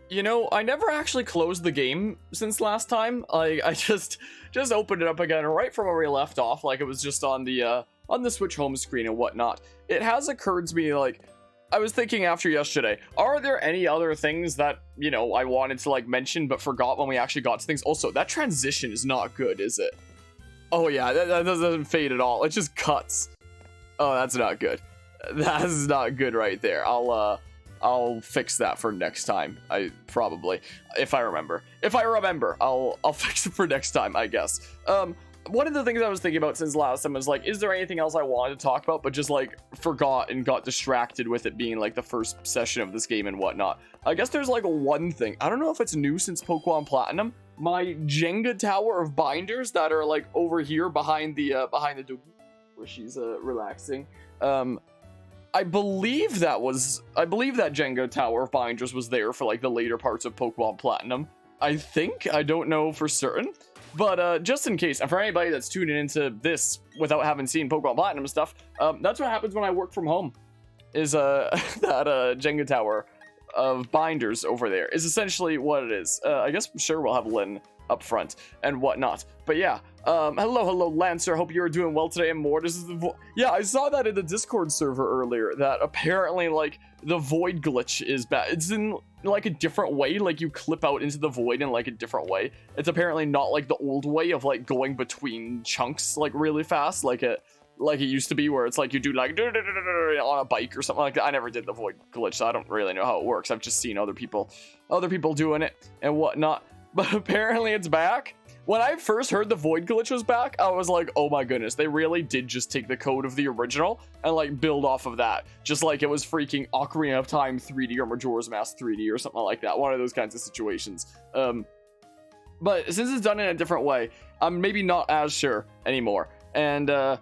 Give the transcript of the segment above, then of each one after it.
You know, I never actually closed the game since last time. I just opened it up again right from where we left off, like it was just on the Switch home screen and whatnot. It has occurred to me, like, I was thinking after yesterday, are there any other things that, you know, I wanted to, like, mention but forgot when we actually got to things? Also, that transition is not good, is it? Oh yeah, that doesn't fade at all. It just cuts. Oh, that's not good. That is not good right there. I'll fix that for next time. If I remember, I'll fix it for next time, I guess. One of the things I was thinking about since last time was, like, is there anything else I wanted to talk about, but just, like, forgot and got distracted with it being, like, the first session of this game and whatnot. I guess there's, like, one thing. I don't know if it's new since Pokemon Platinum. My Jenga tower of binders that are, like, over here behind the doggy, where she's relaxing. I believe that Jenga tower of binders was there for, like, the later parts of Pokemon Platinum. I don't know for certain. But just in case, and for anybody that's tuning into this without having seen Pokemon Platinum stuff, that's what happens when I work from home. Is that Jenga tower of binders over there is essentially what it is. I guess sure we'll have Lynn up front and whatnot. But yeah, hello Lancer. Hope you're doing well today and more. This is yeah, I saw that in the Discord server earlier that apparently, like, the void glitch is bad. It's in, like, a different way, like you clip out into the void in, like, a different way. It's apparently not like the old way of, like, going between chunks, like, really fast, like it used to be, where it's like you do, like, on a bike or something like that. I never did the void glitch, so I don't really know how it works. I've just seen other people doing it and whatnot. But apparently it's back. When I first heard the void glitch was back, I was like, oh my goodness, they really did just take the code of the original and, like, build off of that. Just like it was freaking Ocarina of Time 3D or Majora's Mask 3D or something like that. One of those kinds of situations. But since it's done in a different way, I'm maybe not as sure anymore. And, I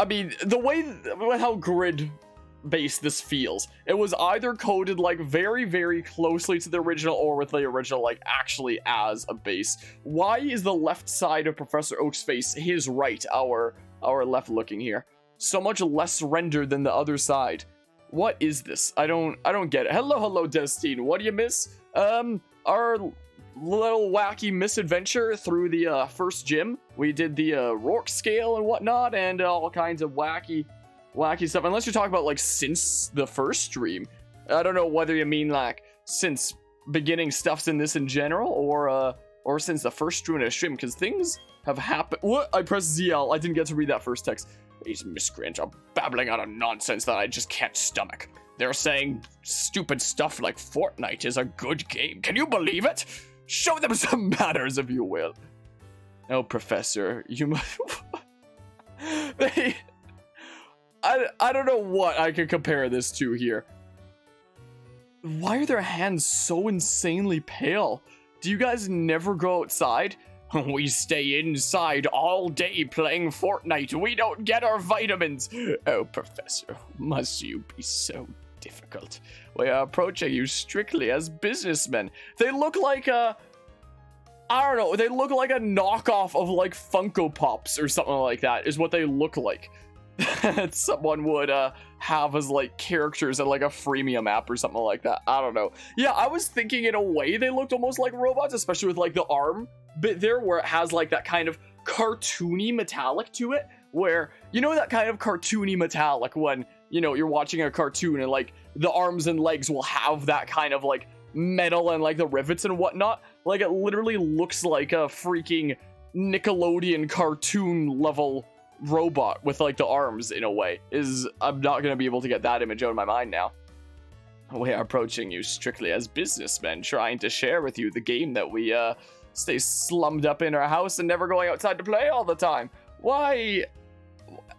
mean, the way, how grid based this feels, it was either coded, like, very, very closely to the original, or with the original, like, actually as a base. Why is the left side of Professor Oak's face, his right, our left looking here, so much less rendered than the other side? What is this? I don't get it. Hello Destine, what do you miss? Our little wacky misadventure through the first gym. We did the Rourke scale and whatnot, and all kinds of wacky stuff. Unless you're talking about, like, since the first stream. I don't know whether you mean, like, since beginning stuffs in this in general, or since the first stream, because things have happened. What? I pressed ZL. I didn't get to read that first text. These miscreants are babbling out of nonsense that I just can't stomach. They're saying stupid stuff like Fortnite is a good game. Can you believe it? Show them some manners, if you will. Oh, Professor, you must... I don't know what I could compare this to here. Why are their hands so insanely pale? Do you guys never go outside? We stay inside all day playing Fortnite. We don't get our vitamins. Oh, Professor, must you be so difficult? We are approaching you strictly as businessmen. They look like I don't know, they look like a knockoff of, like, Funko Pops or something like that, is what they look like. That someone would have as, like, characters in, like, a freemium app or something like that. I don't know. Yeah, I was thinking in a way they looked almost like robots, especially with, like, the arm bit there, where it has, like, that kind of cartoony metallic to it, where, you know, that kind of cartoony metallic when, you know, you're watching a cartoon and, like, the arms and legs will have that kind of, like, metal and, like, the rivets and whatnot. Like, it literally looks like a freaking Nickelodeon cartoon level robot with, like, the arms in a way. I'm not gonna be able to get that image out of my mind now. We are approaching you strictly as businessmen, trying to share with you the game that we stay slummed up in our house and never going outside to play all the time. Why?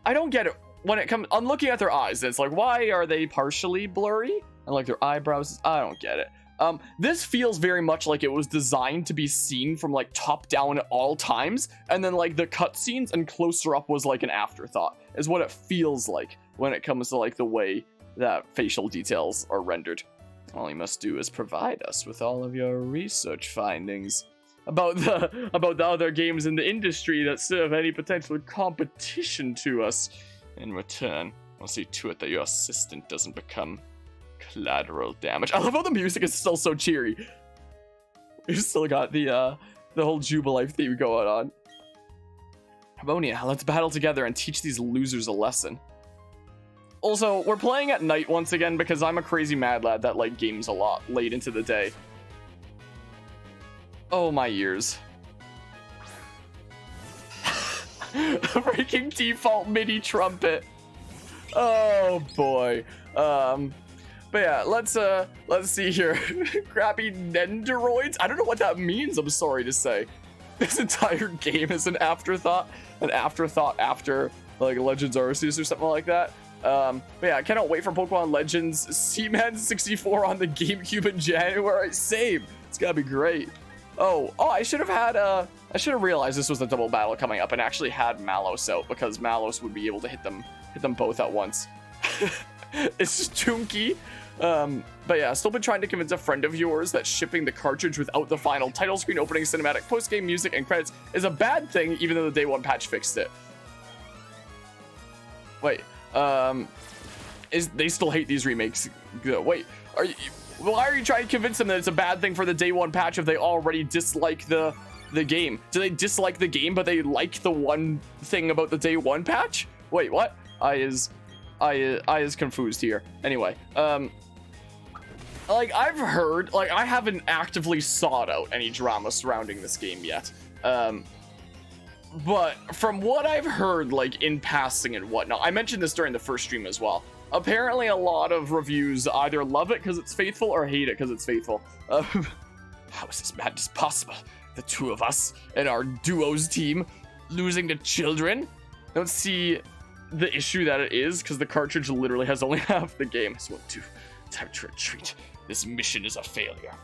I don't get it. When it comes, I'm looking at their eyes, and it's like, why are they partially blurry? And, like, their eyebrows, I don't get it. This feels very much like it was designed to be seen from, like, top down at all times, and then, like, the cutscenes and closer up was, like, an afterthought, is what it feels like when it comes to, like, the way that facial details are rendered. All you must do is provide us with all of your research findings about the other games in the industry that serve any potential competition to us. In return, I'll see to it that your assistant doesn't become Collateral damage. I love how the music is still so cheery. We've still got the whole Jubilife theme going on. Harmonia, let's battle together and teach these losers a lesson. Also, we're playing at night once again because I'm a crazy mad lad that like games a lot late into the day. Oh, my ears. Freaking default MIDI trumpet. Oh boy. But yeah, let's see here. Crappy Nendoroids. I don't know what that means, I'm sorry to say. This entire game is an afterthought after like Legends Arceus or something like that. But yeah, I cannot wait for Pokemon Legends Seaman 64 on the GameCube in January. Same. It's gotta be great. Oh, I should have had I should have realized this was a double battle coming up and actually had Malos out because Malos would be able to hit them both at once. It's just Toonky. But yeah, still been trying to convince a friend of yours that shipping the cartridge without the final title screen, opening cinematic, post-game music, and credits is a bad thing, even though the day one patch fixed it. Wait, they still hate these remakes? Wait, why are you trying to convince them that it's a bad thing for the day one patch if they already dislike the game? Do they dislike the game, but they like the one thing about the day one patch? Wait, what? I is confused here. Anyway, like I've heard, like I haven't actively sought out any drama surrounding this game yet. But from what I've heard, like in passing and whatnot, I mentioned this during the first stream as well. Apparently a lot of reviews either love it because it's faithful or hate it because it's faithful. How is this madness possible? The two of us and our duos team losing to children? Don't see the issue that it is because the cartridge literally has only half the game. So time to retreat. This mission is a failure.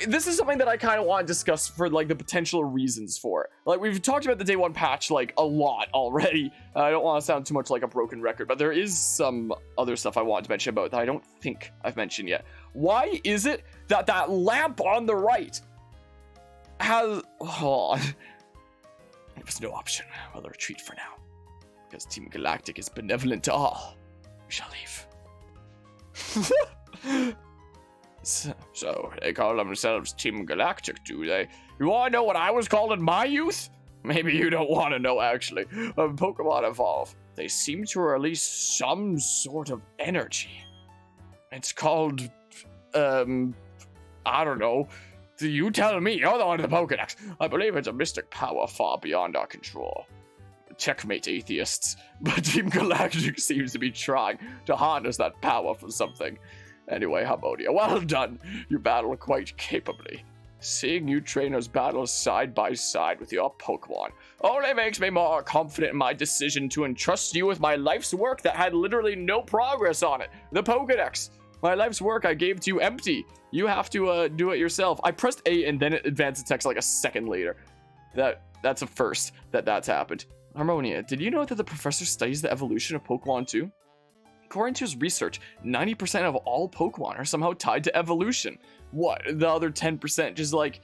This is something that I kind of want to discuss for like the potential reasons for it. Like we've talked about the day one patch like a lot already. I don't want to sound too much like a broken record, but there is some other stuff I want to mention about that I don't think I've mentioned yet. Why is it that that lamp on the right has... Hold on. It was no option. We'll retreat for now. Because Team Galactic is benevolent to all. We shall leave. So, they call themselves Team Galactic, do they? You want to know what I was called in my youth? Maybe you don't want to know, actually. Pokemon evolve. They seem to release some sort of energy. It's called, I don't know. You tell me, you're the one in the Pokedex. I believe it's a mystic power far beyond our control. Checkmate, atheists. But Team Galactic seems to be trying to harness that power for something. Anyway, Harmonia, well done. You battle quite capably. Seeing you trainers battle side by side with your Pokemon only makes me more confident in my decision to entrust you with my life's work that had literally no progress on it. The Pokedex. My life's work I gave to you empty. You have to do it yourself. I pressed A and then it advanced the text like a second later. That's a first that's happened. Harmonia, did you know that the professor studies the evolution of Pokemon too? According to his research, 90% of all Pokemon are somehow tied to evolution. What, the other 10% just like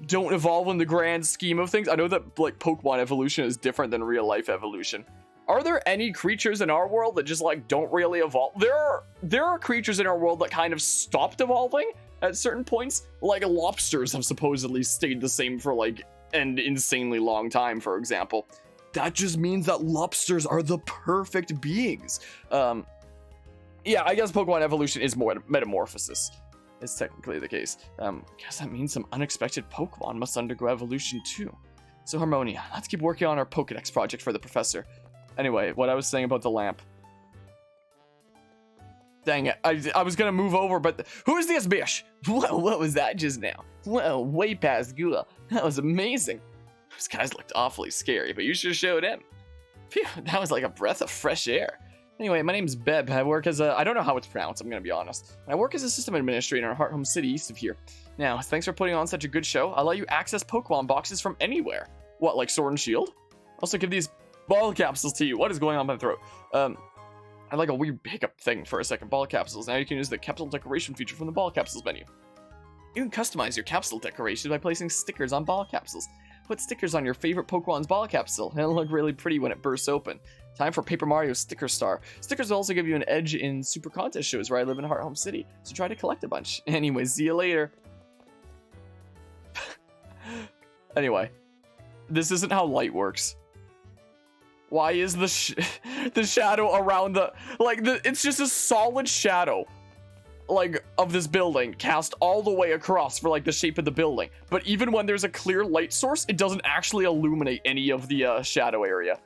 don't evolve in the grand scheme of things? I know that like Pokemon evolution is different than real life evolution. Are there any creatures in our world that just like don't really evolve? There are creatures in our world that kind of stopped evolving at certain points. Like lobsters have supposedly stayed the same for like an insanely long time, for example. That just means that lobsters are the perfect beings. Yeah, I guess Pokemon evolution is more metamorphosis. It's technically the case. Guess that means some unexpected Pokemon must undergo evolution too. So Harmonia, let's keep working on our Pokedex project for the professor. Anyway, what I was saying about the lamp. Dang it, I was gonna move over, but who is this bitch? Whoa, what was that just now? Whoa, way past Gula. That was amazing. Those guys looked awfully scary, but you should have showed him. Phew, that was like a breath of fresh air. Anyway, my name's Beb. I work as I don't know how it's pronounced, I'm gonna be honest. I work as a system administrator in Heart Home City east of here. Now, thanks for putting on such a good show. I'll let you access Pokemon boxes from anywhere. What, like Sword and Shield? Also give these ball capsules to you. What is going on my throat? I like a weird hiccup thing for a second. Ball capsules. Now you can use the capsule decoration feature from the ball capsules menu. You can customize your capsule decoration by placing stickers on ball capsules. Put stickers on your favorite Pokemon's ball capsule. It'll look really pretty when it bursts open. Time for Paper Mario Sticker Star. Stickers will also give you an edge in super contest shows where I live in Heart Home City, so try to collect a bunch. Anyway, see you later. Anyway, this isn't how light works. Why is the shadow around the, like, it's just a solid shadow, like, of this building cast all the way across for, like, the shape of the building. But even when there's a clear light source, it doesn't actually illuminate any of the shadow area.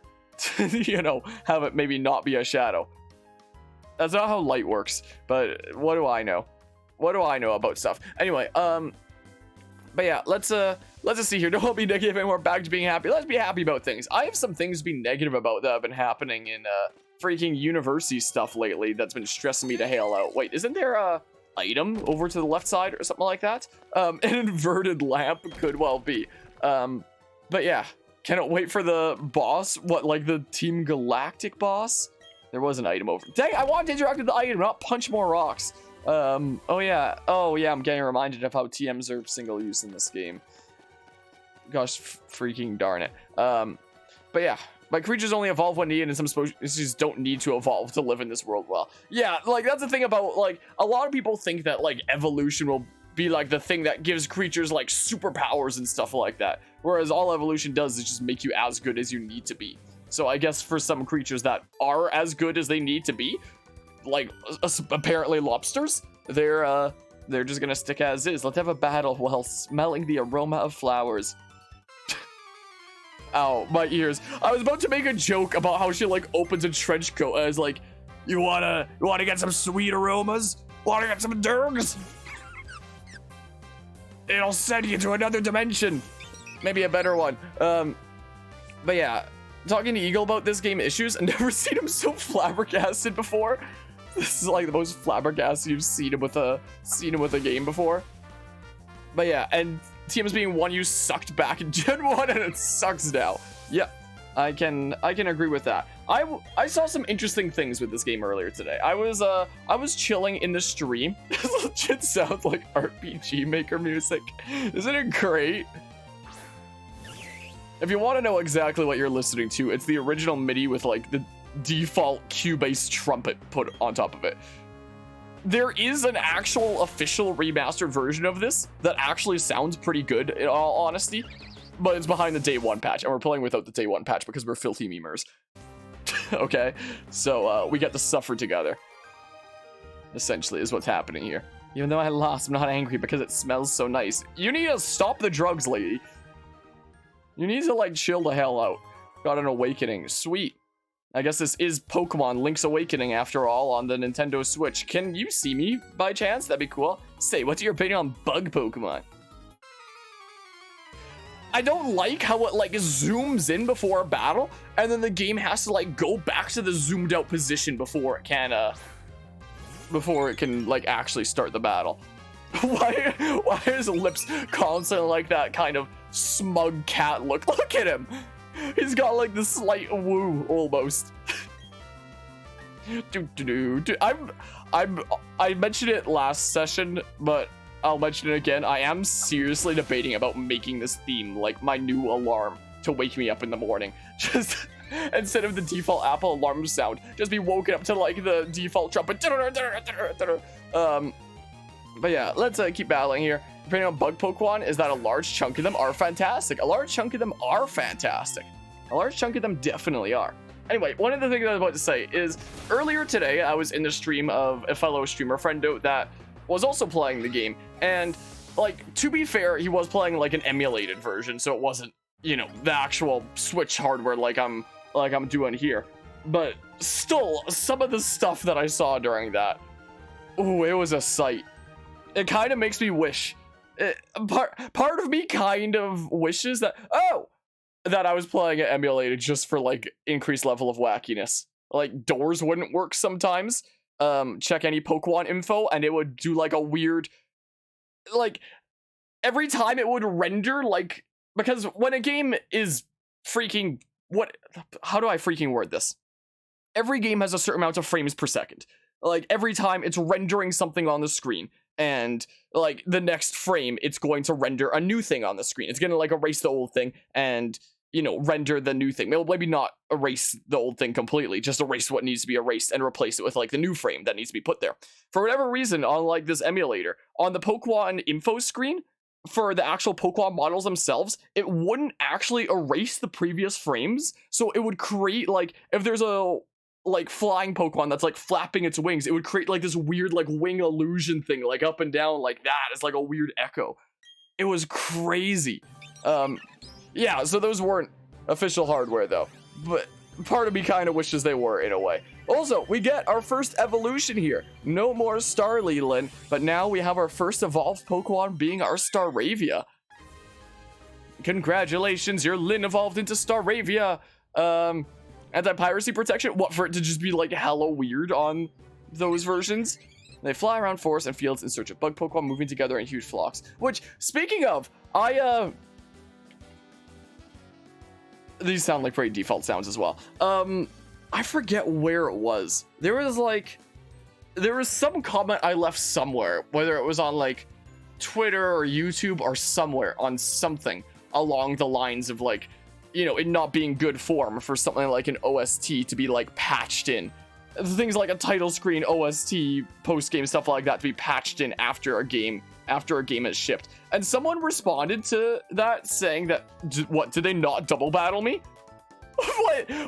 You know, have it maybe not be a shadow. That's not how light works, but what do I know? What do I know about stuff? Anyway, but yeah, let's just see here. Don't be negative anymore. Back to being happy. Let's be happy about things. I have some things to be negative about that have been happening in freaking university stuff lately that's been stressing me to hell out. Wait, isn't there a item over to the left side or something like that? An inverted lamp could well be. But yeah, cannot wait for the boss. What, like the Team Galactic boss? There was an item over. Dang, I wanted to interact with the item, not punch more rocks. Oh yeah, I'm getting reminded of how TMs are single use in this game. Gosh, freaking darn it. But yeah, my creatures only evolve when needed, and some species don't need to evolve to live in this world well. Yeah, like, that's the thing about, like, a lot of people think that, like, evolution will be, like, the thing that gives creatures, like, superpowers and stuff like that. Whereas all evolution does is just make you as good as you need to be. So I guess for some creatures that are as good as they need to be, like, apparently lobsters, they're just gonna stick as is. Let's have a battle while smelling the aroma of flowers. Ow, my ears. I was about to make a joke about how she, like, opens a trench coat as, like, you wanna get some sweet aromas? Wanna get some dergs? It'll send you to another dimension. Maybe a better one. But yeah, talking to Eagle about this game issues, I've never seen him so flabbergasted before. This is like the most flabbergasted you've seen him with a game before. But yeah, and TM's being one you sucked back in Gen 1 and it sucks now. Yep, I can agree with that. I saw some interesting things with this game earlier today. I was chilling in the stream. This legit sounds like RPG Maker music. Isn't it great? If you want to know exactly what you're listening to, it's the original MIDI with, like, the default Cubase trumpet put on top of it. There is an actual official remastered version of this that actually sounds pretty good, in all honesty, but it's behind the day one patch, and we're playing without the day one patch because we're filthy memers. Okay, so we get to suffer together, essentially, is what's happening here. Even though I lost, I'm not angry because it smells so nice. You need to stop the drugs, lady. You need to, like, chill the hell out. Got an awakening. Sweet. I guess this is Pokemon Link's Awakening after all on the Nintendo Switch. Can you see me by chance? That'd be cool. Say, what's your opinion on bug Pokemon? I don't like how it, like, zooms in before a battle, and then the game has to, like, go back to the zoomed out position before it can, like, actually start the battle. Why is lips constantly like that kind of smug cat look? Look at him. He's got, like, the slight woo almost. I mentioned it last session, but I'll mention it again. I am seriously debating about making this theme like my new alarm to wake me up in the morning. Just instead of the default Apple alarm sound, just be woken up to, like, the default trumpet. But yeah, let's keep battling here. Depending on bug Pokemon, is that a large chunk of them are fantastic. A large chunk of them are fantastic. A large chunk of them definitely are. Anyway, one of the things I was about to say is, earlier today, I was in the stream of a fellow streamer friend that was also playing the game. And, like, to be fair, he was playing, like, an emulated version, so it wasn't, you know, the actual Switch hardware like I'm doing here. But still, some of the stuff that I saw during that, ooh, it was a sight. It kind of makes me wish. Part of me kind of wishes that I was playing it emulated just for, like, increased level of wackiness. Like, doors wouldn't work sometimes. Check any Pokemon info and it would do, like, a weird, like, every time it would render, like, because when a game is freaking, how do I freaking word this? Every game has a certain amount of frames per second. Like, every time it's rendering something on the screen, and like the next frame it's going to render a new thing on the screen. It's gonna like erase the old thing and, you know, render the new thing. Maybe not erase the old thing completely, just erase what needs to be erased and replace it with like the new frame that needs to be put there. For whatever reason, on like this emulator, on the Pokemon info screen, for the actual Pokemon models themselves, it wouldn't actually erase the previous frames. So it would create like, if there's a like flying Pokemon that's like flapping its wings, it would create like this weird like wing illusion thing, like up and down like that. It's like a weird echo. It was crazy. Yeah, so those weren't official hardware though, but part of me kind of wishes they were in a way. Also, we get our first evolution here. No more Starly, but now we have our first evolved Pokemon being our Staravia. Congratulations, your Lin evolved into Staravia. Anti-piracy protection? What, for it to just be like hella weird on those versions? They fly around forests and fields in search of bug Pokemon, moving together in huge flocks. Which, speaking of, these sound like pretty default sounds as well. I forget where it was. There was some comment I left somewhere, whether it was on like Twitter or YouTube or somewhere, on something along the lines of like, you know, it not being good form for something like an OST to be like patched in. Things like a title screen, OST, post-game stuff like that to be patched in after a game is shipped. And someone responded to that saying that, what, did they not double battle me?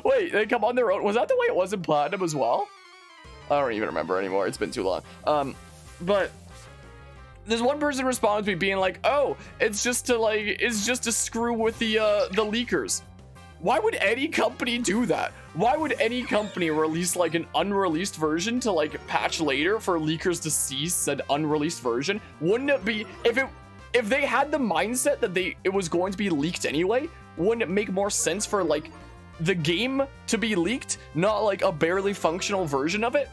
Wait, they come on their own? Was that the way it was in Platinum as well? I don't even remember anymore. It's been too long. But there's one person responded to me being like, oh, it's just to screw with the leakers. Why would any company do that? Why would any company release like an unreleased version to like patch later for leakers to see said unreleased version? Wouldn't it be, if they had the mindset that it was going to be leaked anyway, wouldn't it make more sense for like the game to be leaked, not like a barely functional version of it?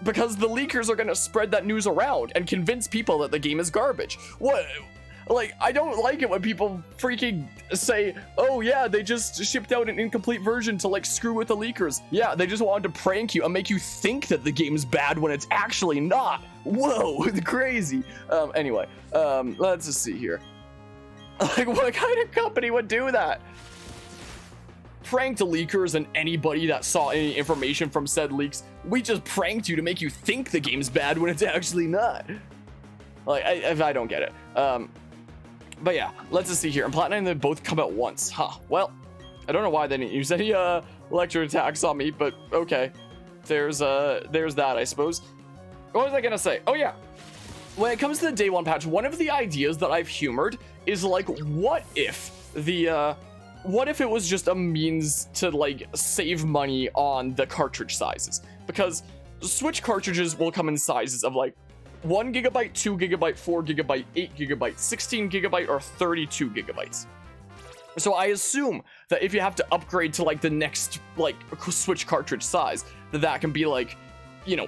Because the leakers are gonna spread that news around and convince people that the game is garbage. What? Like, I don't like it when people freaking say, oh yeah, they just shipped out an incomplete version to like screw with the leakers. Yeah, they just wanted to prank you and make you think that the game's bad when it's actually not. Whoa, crazy. Anyway, let's just see here. Like, what kind of company would do that? Pranked leakers and anybody that saw any information from said leaks. We just pranked you to make you think the game's bad when it's actually not. Like, I don't get it. But yeah, let's just see here. In Platinum, they both come at once. Huh. Well, I don't know why they didn't use any electric attacks on me, but okay. There's that, I suppose. What was I gonna say? Oh yeah. When it comes to the day one patch, one of the ideas that I've humored is like, what if it was just a means to like save money on the cartridge sizes? Because Switch cartridges will come in sizes of like 1 gigabyte, 2 gigabyte, 4 gigabyte, 8 gigabyte, 16 gigabyte, or 32 gigabytes. So I assume that if you have to upgrade to like the next like Switch cartridge size, that can be like, you know,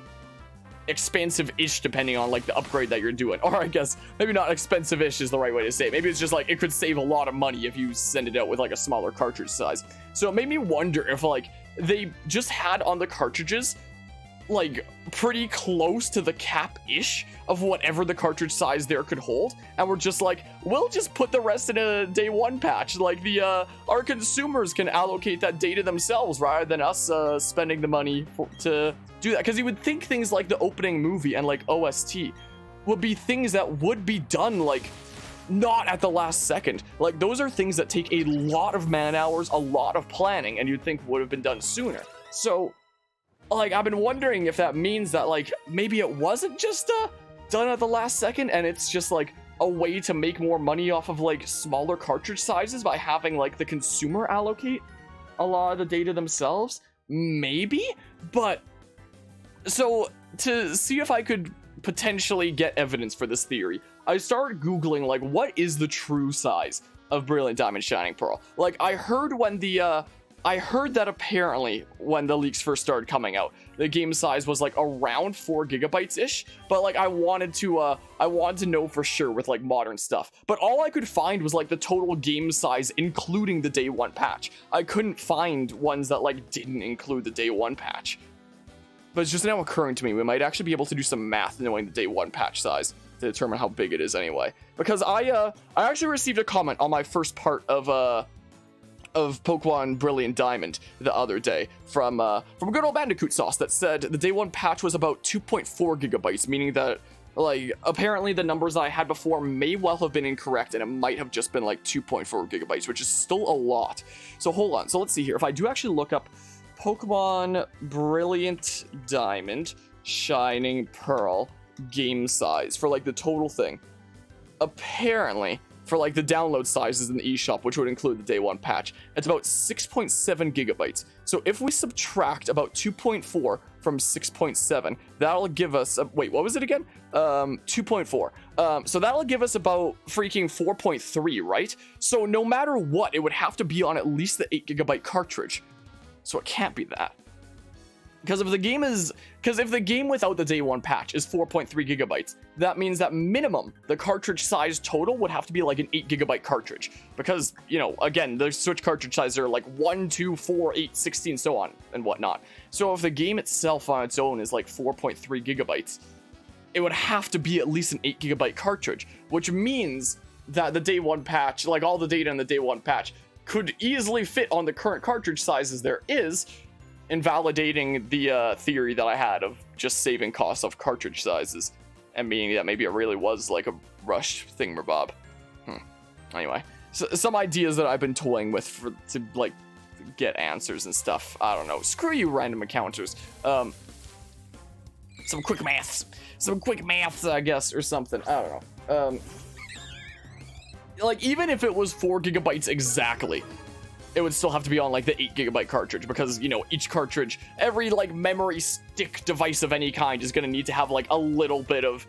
expensive-ish depending on like the upgrade that you're doing. Or I guess maybe not expensive-ish is the right way to say it. Maybe it's just like it could save a lot of money if you send it out with like a smaller cartridge size. So it made me wonder if like they just had on the cartridges like pretty close to the cap-ish of whatever the cartridge size there could hold, and we're just like, we'll just put the rest in a day one patch. Like our consumers can allocate that data themselves rather than us spending the money to do that. Because you would think things like the opening movie and like OST would be things that would be done like not at the last second. Like those are things that take a lot of man hours, a lot of planning, and you'd think would have been done sooner. So like, I've been wondering if that means that, like, maybe it wasn't just done at the last second, and it's just, like, a way to make more money off of, like, smaller cartridge sizes by having, like, the consumer allocate a lot of the data themselves? Maybe? But, so, to see if I could potentially get evidence for this theory, I started Googling, like, what is the true size of Brilliant Diamond Shining Pearl? Like, I heard that apparently when the leaks first started coming out, the game size was like around 4 gigabytes ish, but like I wanted to know for sure with like modern stuff. But all I could find was like the total game size including the day one patch. I couldn't find ones that like didn't include the day one patch. But it's just now occurring to me, we might actually be able to do some math knowing the day one patch size to determine how big it is anyway. Because I actually received a comment on my first part of Pokemon Brilliant Diamond the other day from good old Bandicoot Sauce that said the day one patch was about 2.4 gigabytes, meaning that like apparently the numbers I had before may well have been incorrect and it might have just been like 2.4 gigabytes, which is still a lot. So hold on. So let's see here. If I do actually look up Pokemon Brilliant Diamond Shining Pearl game size for like the total thing, apparently for like the download sizes in the eShop, which would include the day one patch, it's about 6.7 gigabytes. So if we subtract about 2.4 from 6.7, that'll give us wait, what was it again? 2.4. So that'll give us about freaking 4.3, right? So no matter what, it would have to be on at least the 8 gigabyte cartridge. So it can't be that. Because if the game without the day one patch is 4.3 gigabytes, that means that minimum the cartridge size total would have to be like an 8 gigabyte cartridge. Because, you know, again, the Switch cartridge sizes are like 1, 2, 4, 8, 16, so on and whatnot. So if the game itself on its own is like 4.3 gigabytes, it would have to be at least an 8 gigabyte cartridge, which means that the day one patch, like all the data in the day one patch, could easily fit on the current cartridge sizes there is, invalidating the theory that I had of just saving costs of cartridge sizes and meaning that maybe it really was like a rush thingamabob. Anyway, so some ideas that I've been toying with to like get answers and stuff. I don't know. Screw you, random encounters. Some quick maths, I guess, or something. I don't know. Like even if it was 4 gigabytes exactly, it would still have to be on like the 8 gigabyte cartridge because, you know, each cartridge, every like memory stick device of any kind is going to need to have like a little bit of,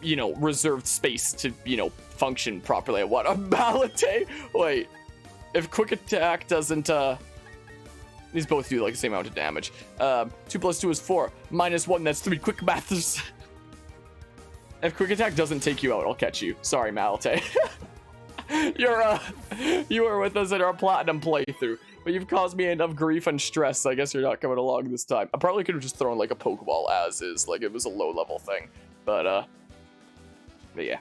you know, reserved space to, you know, function properly. What a Malate? Wait, if quick attack doesn't, these both do like the same amount of damage. 2 plus 2 is 4, minus 1, that's 3. Quick maths. If quick attack doesn't take you out, I'll catch you. Sorry, Malate. You were with us in our platinum playthrough, but you've caused me enough grief and stress. I guess you're not coming along this time. I probably could have just thrown like a Pokeball as is, like it was a low level thing, but yeah.